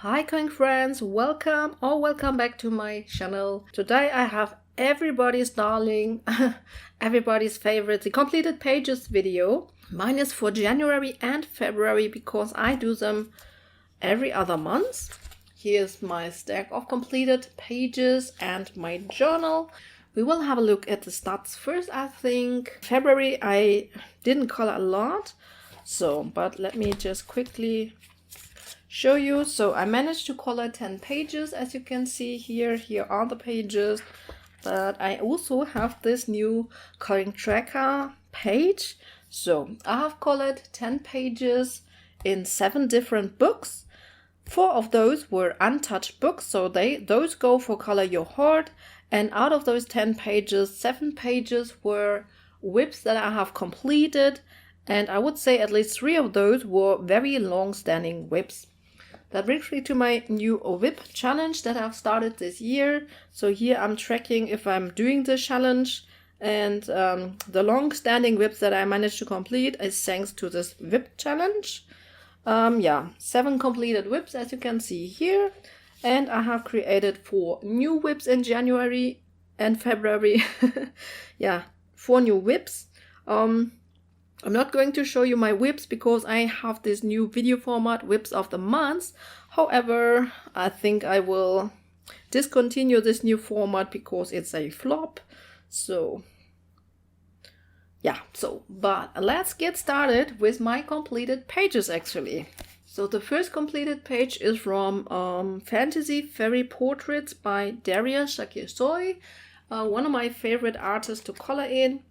Hi coin friends, welcome back to my channel. Today I have everybody's darling, everybody's favorite, the completed pages video. Mine is for January and February because I do them every other month. Here's my stack of completed pages and my journal. We will have a look at the stats first. I think February I didn't color a lot, but let me just quickly show you. So I managed to color 10 pages, as you can see here. Here are the pages, but I also have this new coloring tracker page. So I have colored 10 pages in 7 different books. 4 of those were untouched books, so those go for Color Your Heart. And out of those 10 pages, 7 pages were WIPs that I have completed, and I would say at least 3 of those were very long-standing WIPs. That brings me to my new WIP challenge that I've started this year. So here I'm tracking if I'm doing the challenge, and the long-standing WIPs that I managed to complete is thanks to this WIP challenge. 7 completed WIPs, as you can see here, and I have created 4 new WIPs in January and February. 4 new WIPs. I'm not going to show you my WIPs because I have this new video format, WIPs of the month. However, I think I will discontinue this new format because it's a flop. But let's get started with my completed pages actually. So the first completed page is from Fantasy Fairy Portraits by Daria Shakoy, one of my favorite artists to color in.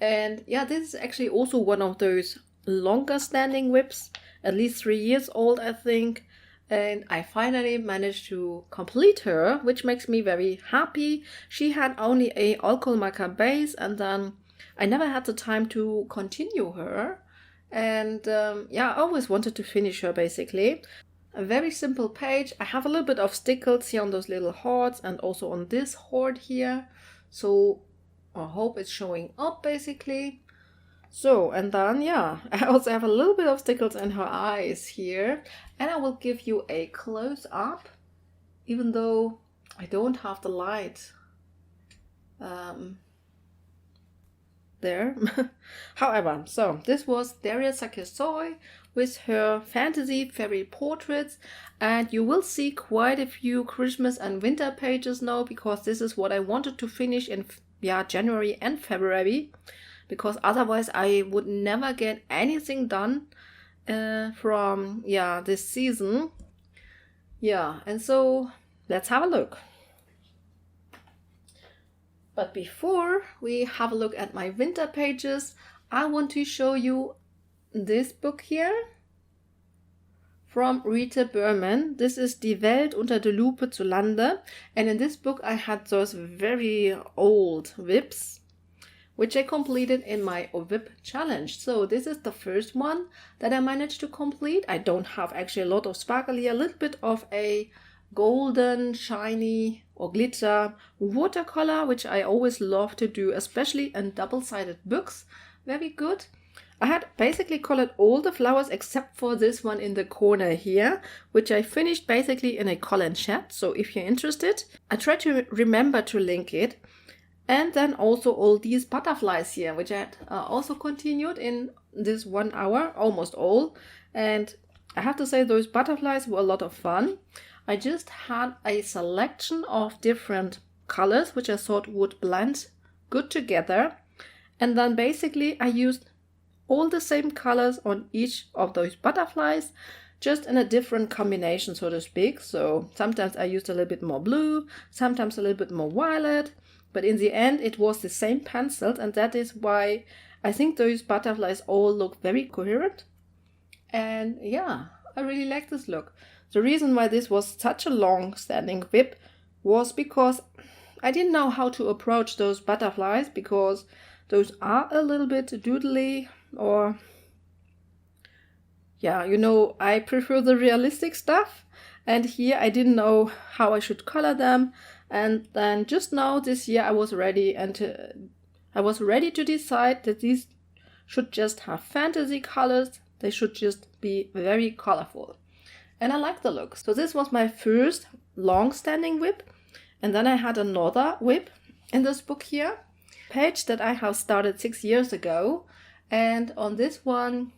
And yeah, this is actually also one of those longer standing WIPs, at least 3 years old, I think. And I finally managed to complete her, which makes me very happy. She had only a alcohol marker base, and then I never had the time to continue her. And I always wanted to finish her basically. A very simple page. I have a little bit of stickles here on those little hearts and also on this heart here. So I hope it's showing up basically. And then I also have a little bit of stickles in her eyes here. And I will give you a close up, even though I don't have the light there. However, so this was Daria Shakoy with her Fantasy Fairy Portraits, and you will see quite a few Christmas and winter pages now because this is what I wanted to finish in January and February, because otherwise I would never get anything done from this season. And so let's have a look. But before we have a look at my winter pages, I want to show you this book here from Rita Berman. This is Die Welt unter der Lupe zu Lande. And in this book I had those very old WIPs, which I completed in my WIP challenge. So this is the first one that I managed to complete. I don't have actually a lot of sparkle here, a little bit of a golden, shiny or glitter watercolor, which I always love to do, especially in double-sided books. Very good. I had basically colored all the flowers except for this one in the corner here, which I finished basically in a color and chat. So if you're interested, I try to remember to link it. And then also all these butterflies here, which I had also continued in this 1 hour, almost all. And I have to say those butterflies were a lot of fun. I just had a selection of different colors, which I thought would blend good together. And then basically I used all the same colors on each of those butterflies, just in a different combination, so to speak. So sometimes I used a little bit more blue, sometimes a little bit more violet. But in the end, it was the same pencils, and that is why I think those butterflies all look very coherent. And I really like this look. The reason why this was such a long-standing WIP was because I didn't know how to approach those butterflies, because those are a little bit doodly, or I prefer the realistic stuff. And here I didn't know how I should color them. And then just now this year I was ready, and I was ready to decide that these should just have fantasy colors. They should just be very colorful. and I like the look. So this was my first long-standing whip, and then I had another whip in this book here, page that I have started 6 years ago, and on this one,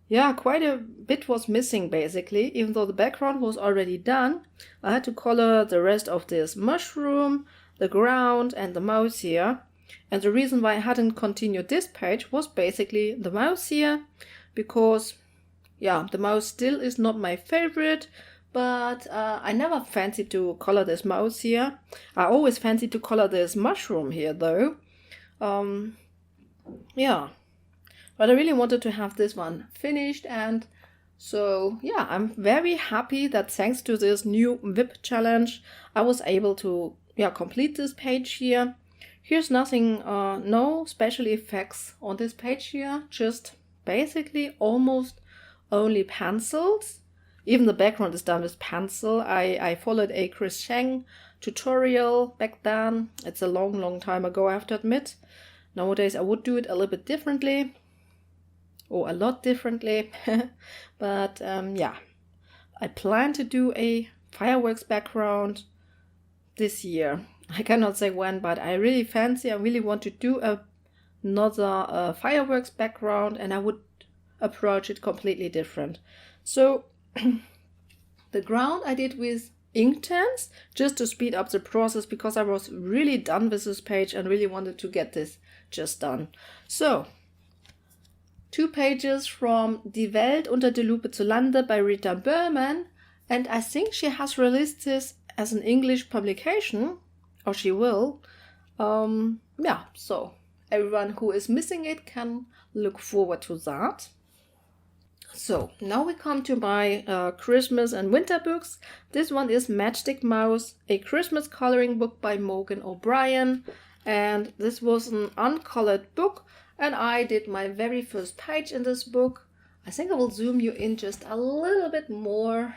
yeah, quite a bit was missing basically. Even though the background was already done, I had to color the rest of this mushroom, the ground, and the mouse here. And the reason why I hadn't continued this page was basically the mouse here, because yeah, the mouse still is not my favorite, but I never fancied to color this mouse here. I always fancied to color this mushroom here though. Yeah, but I really wanted to have this one finished, and so yeah, I'm very happy that thanks to this new whip challenge, I was able to complete this page here. Here's nothing, no special effects on this page here, just basically almost only pencils. Even the background is done with pencil. I followed a Chris Cheng tutorial back then. It's a long time ago, I have to admit. Nowadays I would do it a little bit differently, or a lot differently. But yeah, I plan to do a fireworks background this year. I cannot say when, but I really want to do another fireworks background, and I would approach it completely different. So the ground I did with Inktense, just to speed up the process, because I was really done with this page and really wanted to get this just done. So 2 pages from Die Welt unter der Lupe zu Lande by Rita Berman, and I think she has released this as an English publication, or she will. Yeah, so everyone who is missing it can look forward to that. So now we come to my Christmas and winter books. This one is Matchstick Mouse, a Christmas coloring book by Morgan O'Brien, and this was an uncolored book, and I did my very first page in this book. I think I will zoom you in just a little bit more,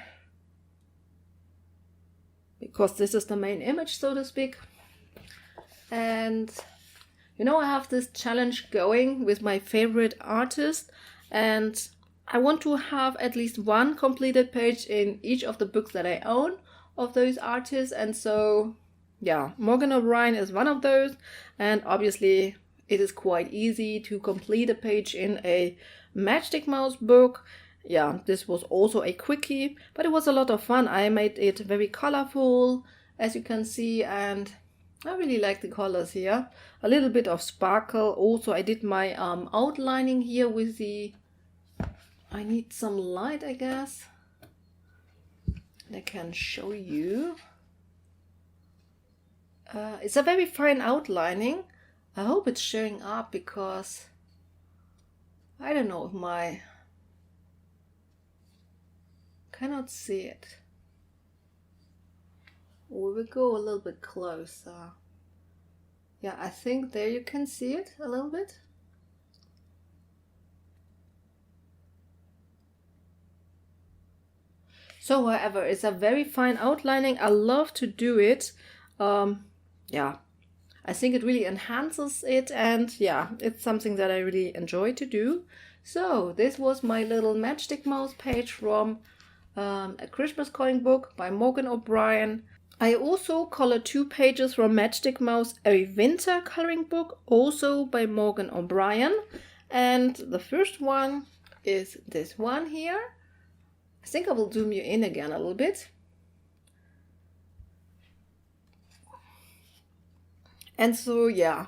because this is the main image, so to speak. And you know, I have this challenge going with my favorite artist, and I want to have at least one completed page in each of the books that I own of those artists. And so yeah, Morgan O'Brien is one of those, and obviously it is quite easy to complete a page in a Matchstick Mouse book. Yeah, this was also a quickie, but it was a lot of fun. I made it very colorful, as you can see, and I really like the colors here. A little bit of sparkle. Also, I did my outlining here with the... I need some light, I guess. I can show you. It's a very fine outlining. I hope it's showing up, because I don't know if my... cannot see it. We will go a little bit closer. Yeah, I think there you can see it a little bit. So however, it's a very fine outlining. I love to do it. Yeah, I think it really enhances it, and yeah, it's something that I really enjoy to do. So this was my little Matchstick Mouse page from a Christmas coloring book by Morgan O'Brien. I also colored 2 pages from Matchstick Mouse, a winter coloring book, also by Morgan O'Brien. And the first one is this one here. I think I will zoom you in again a little bit. And so yeah,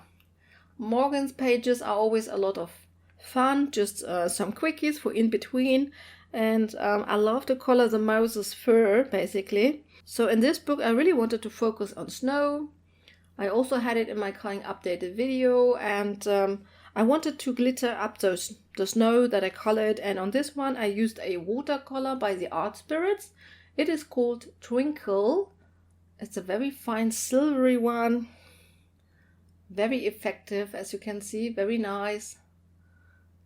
Morgan's pages are always a lot of fun, just some quickies for in between. And I love to color the mouse's fur, basically. So in this book, I really wanted to focus on snow. I also had it in my coloring updated video, and I wanted to glitter up the snow that I colored. And on this one, I used a watercolor by the Art Spirits. It is called Twinkle. It's a very fine silvery one. Very effective, as you can see, very nice.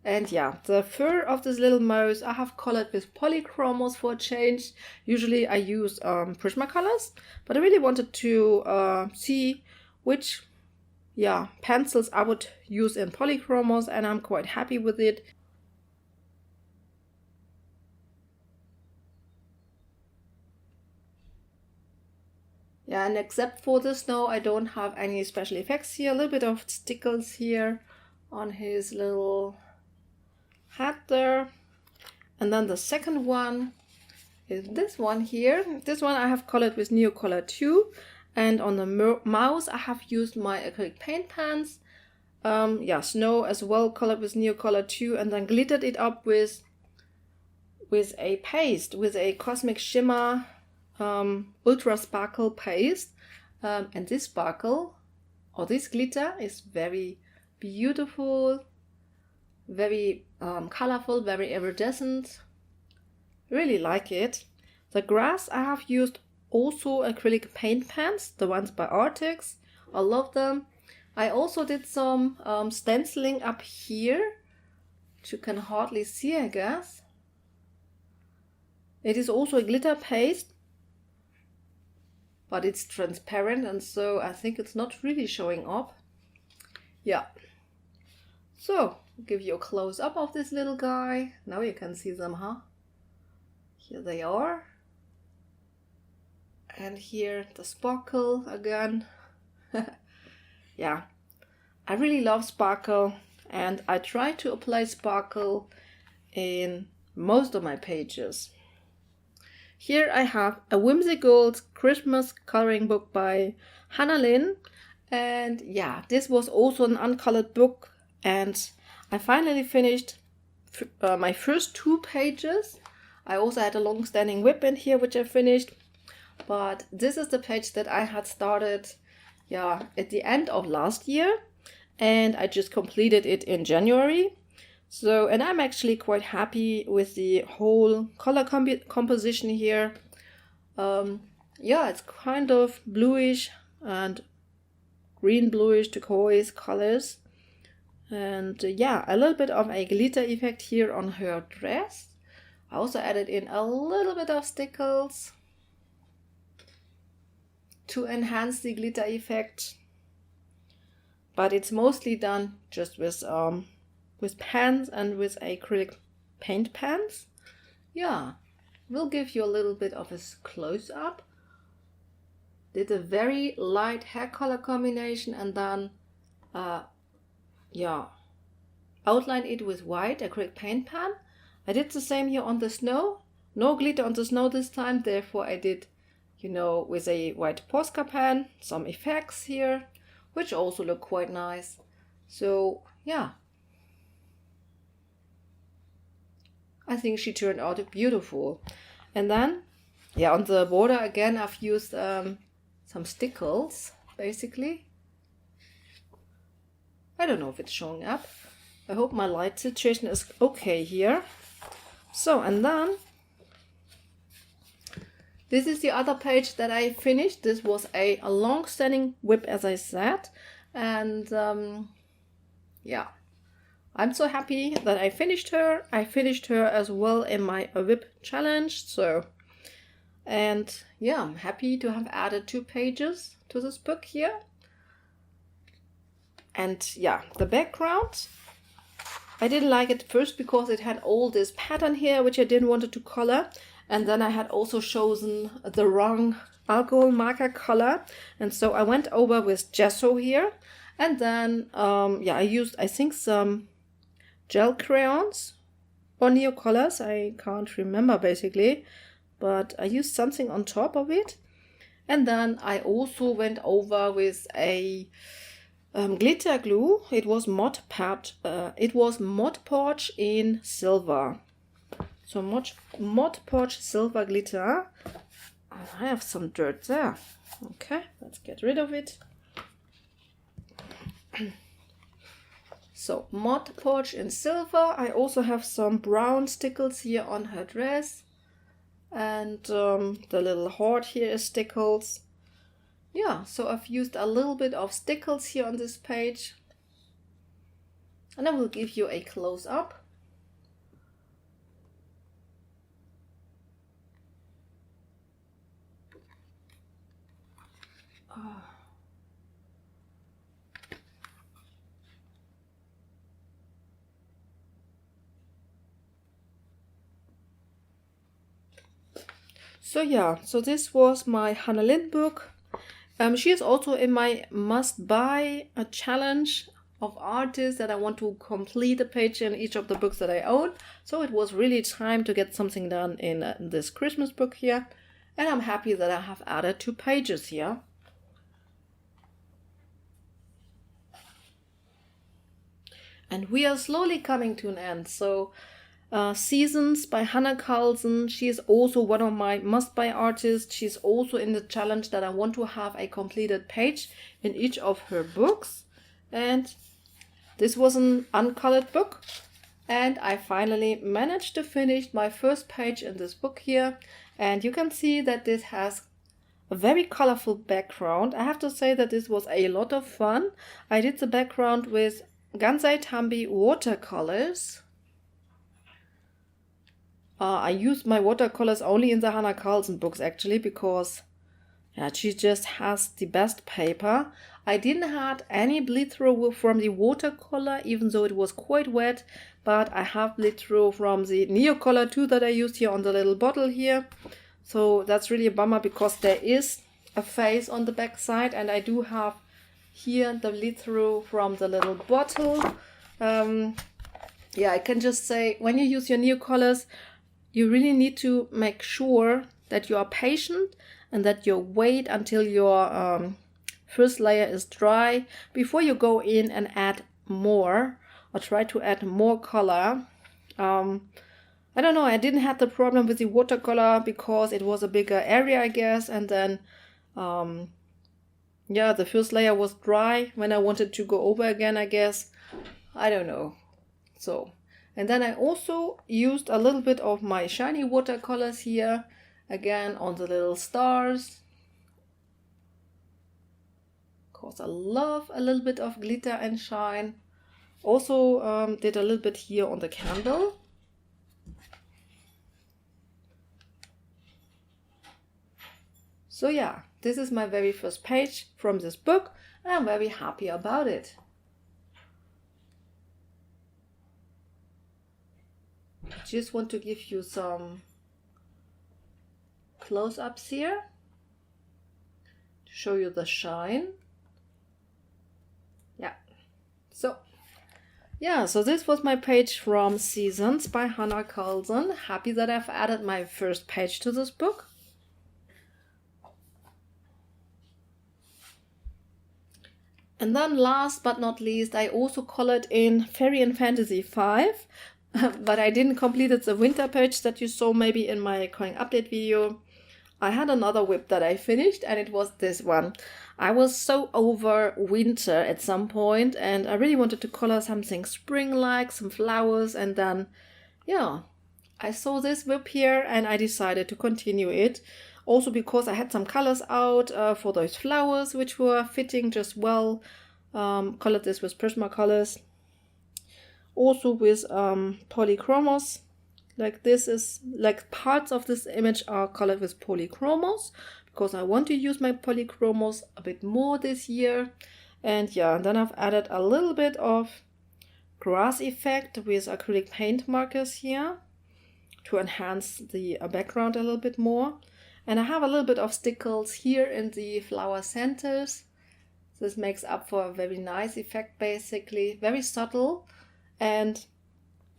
And yeah, the fur of this little mouse I have colored with polychromos for a change. Usually I use Prismacolors, but I really wanted to see which pencils I would use in polychromos, and I'm quite happy with it. Yeah, and except for the snow, I don't have any special effects here. A little bit of stickles here on his little hat there. And then the second one is this one here. This one I have colored with Neocolor 2. And on the mouse, I have used my acrylic paint pens. Yeah, snow as well, colored with Neocolor 2. And then glittered it up with a paste, with a Cosmic Shimmer Ultra Sparkle paste. And this sparkle, or this glitter, is very beautiful, very colorful, very iridescent. Really like it. The grass, I have used also acrylic paint pens, the ones by Artix. I love them. I also did some stenciling up here, which you can hardly see, I guess. It is also a glitter paste, but it's transparent, and so I think it's not really showing up. Yeah. So, I'll give you a close-up of this little guy. Now you can see them, huh? Here they are. And here the sparkle again. Yeah, I really love sparkle, and I try to apply sparkle in most of my pages. Here I have a whimsical Christmas coloring book by Hanna Lynn. And yeah, this was also an uncolored book, and I finally finished my first 2 pages. I also had a long-standing whip in here, which I finished. But this is the page that I had started, yeah, at the end of last year. And I just completed it in January. So, and I'm actually quite happy with the whole color composition here. Yeah, it's kind of bluish and green, bluish, turquoise colors. And yeah, a little bit of a glitter effect here on her dress. I also added in a little bit of stickles to enhance the glitter effect. But it's mostly done just with pens and with acrylic paint pens. Yeah, we'll give you a little bit of a close-up. Did a very light hair color combination, and then yeah, outlined it with white acrylic paint pen. I did the same here on the snow. No glitter on the snow this time, therefore I did, you know, with a white Posca pen, some effects here, which also look quite nice. So yeah, I think she turned out beautiful. And then, yeah, on the border again, I've used some stickles, basically. I don't know if it's showing up. I hope my light situation is okay here. So, and then, this is the other page that I finished. This was a long-standing whip, as I said. And, yeah. I'm so happy that I finished her. I finished her as well in my whip challenge. So, and yeah, I'm happy to have added 2 pages to this book here. And yeah, the background, I didn't like it first because it had all this pattern here, which I didn't want to color. And then I had also chosen the wrong alcohol marker color. And so I went over with gesso here. And then, yeah, I used, I think, some gel crayons or Neocolors. I can't remember basically, but I used something on top of it. And then I also went over with a glitter glue. It was Mod Podge in silver. So Mod Podge silver glitter. I have some dirt there. Okay, let's get rid of it. So Mod Podge in silver. I also have some brown stickles here on her dress. And the little heart here is stickles. Yeah, so I've used a little bit of stickles here on this page. And I will give you a close-up. So yeah, so this was my Hanna Lynn book. She is also in my must-buy challenge of artists that I want to complete a page in each of the books that I own. So it was really time to get something done in this Christmas book here. And I'm happy that I have added 2 pages here. And we are slowly coming to an end. So Seasons by Hanna Karlzon. She is also one of my must-buy artists. She's also in the challenge that I want to have a completed page in each of her books. And this was an uncolored book. And I finally managed to finish my first page in this book here. And you can see that this has a very colorful background. I have to say that this was a lot of fun. I did the background with Gansai Tambi watercolors. I used my watercolors only in the Hanna Karlzon books actually, because she just has the best paper. I didn't have any bleed through from the watercolor, even though it was quite wet, but I have bleed through from the Neocolor too that I used here on the little bottle here. So that's really a bummer, because there is a face on the back side, and I do have here the bleed through from the little bottle. I can just say, when you use your Neocolors, you really need to make sure that you are patient and that you wait until your first layer is dry before you go in and add more, or try to add more color. I don't know, I didn't have the problem with the watercolor because it was a bigger area, I guess, and then the first layer was dry when I wanted to go over again, I guess. I don't know. So, and then I also used a little bit of my shiny watercolors here, again on the little stars. Of course, I love a little bit of glitter and shine. Also did a little bit here on the candle. So yeah, this is my very first page from this book, and I'm very happy about it. I just want to give you some close-ups here to show you the shine. So this was my page from Seasons by Hanna Karlzon. Happy that I've added my first page to this book. And then last but not least, I also colored in Fairy and Fantasy 5. But I didn't complete the winter page that you saw maybe in my coloring update video. I had another whip that I finished, and it was this one. I was so over winter at some point, and I really wanted to color something spring-like, some flowers, and then, I saw this whip here and I decided to continue it. Also because I had some colors out for those flowers, which were fitting just well. Colored this with Prismacolors. Also with polychromos. Like this is, like parts of this image are colored with polychromos, because I want to use my polychromos a bit more this year. And then I've added a little bit of grass effect with acrylic paint markers here to enhance the background a little bit more. And I have a little bit of stickles here in the flower centers. This makes up for a very nice effect, basically, very subtle. And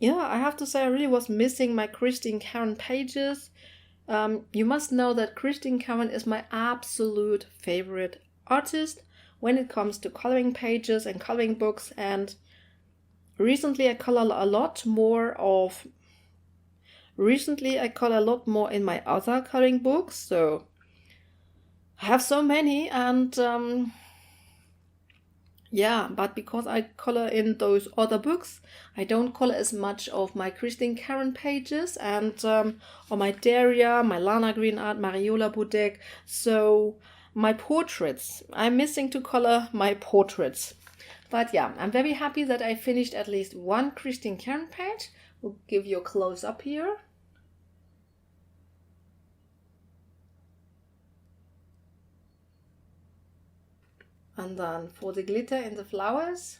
I have to say I really was missing my Christine Karen pages. You must know that Christine Karen is my absolute favorite artist when it comes to coloring pages and coloring books. And recently I color a lot more in my other coloring books. So I have so many, and but because I color in those other books, I don't color as much of my Christine Karen pages and or my Daria, my Lana Green Art, Mariola Budek. So my portraits, I'm missing to color my portraits. But I'm very happy that I finished at least one Christine Karen page. We'll give you a close up here. And then for the glitter in the flowers,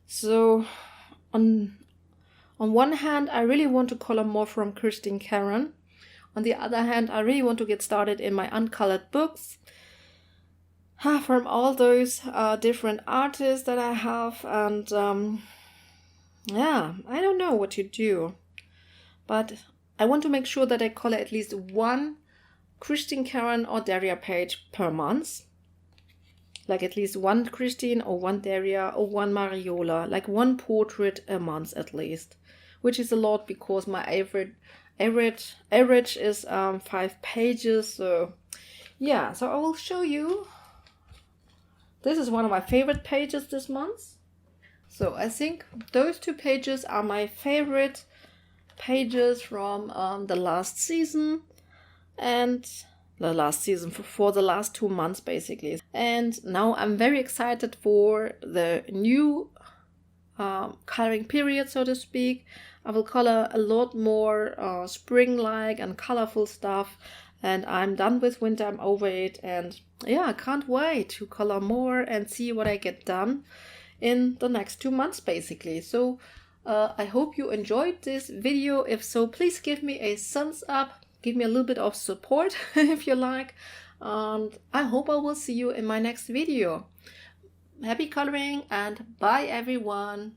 so on On one hand, I really want to color more from Christine Karen. On the other hand, I really want to get started in my uncolored books from all those different artists that I have. And yeah, I don't know what to do. But I want to make sure that I color at least one Christine Karen or Daria page per month. Like at least one Christine or one Daria or one Mariola. Like one portrait a month at least. Which is a lot because my average is 5 pages. So yeah, so I will show you. This is one of my favorite pages this month. So I think those 2 pages are my favorite pages from the last season. And the last season for the last 2 months basically. And now I'm very excited for the new coloring period, so to speak. I will color a lot more spring-like and colorful stuff, and I'm done with winter, I'm over it, and yeah, I can't wait to color more and see what I get done in the next 2 months basically. So I hope you enjoyed this video. If so, please give me a thumbs up, give me a little bit of support if you like, and I hope I will see you in my next video. Happy coloring and bye everyone.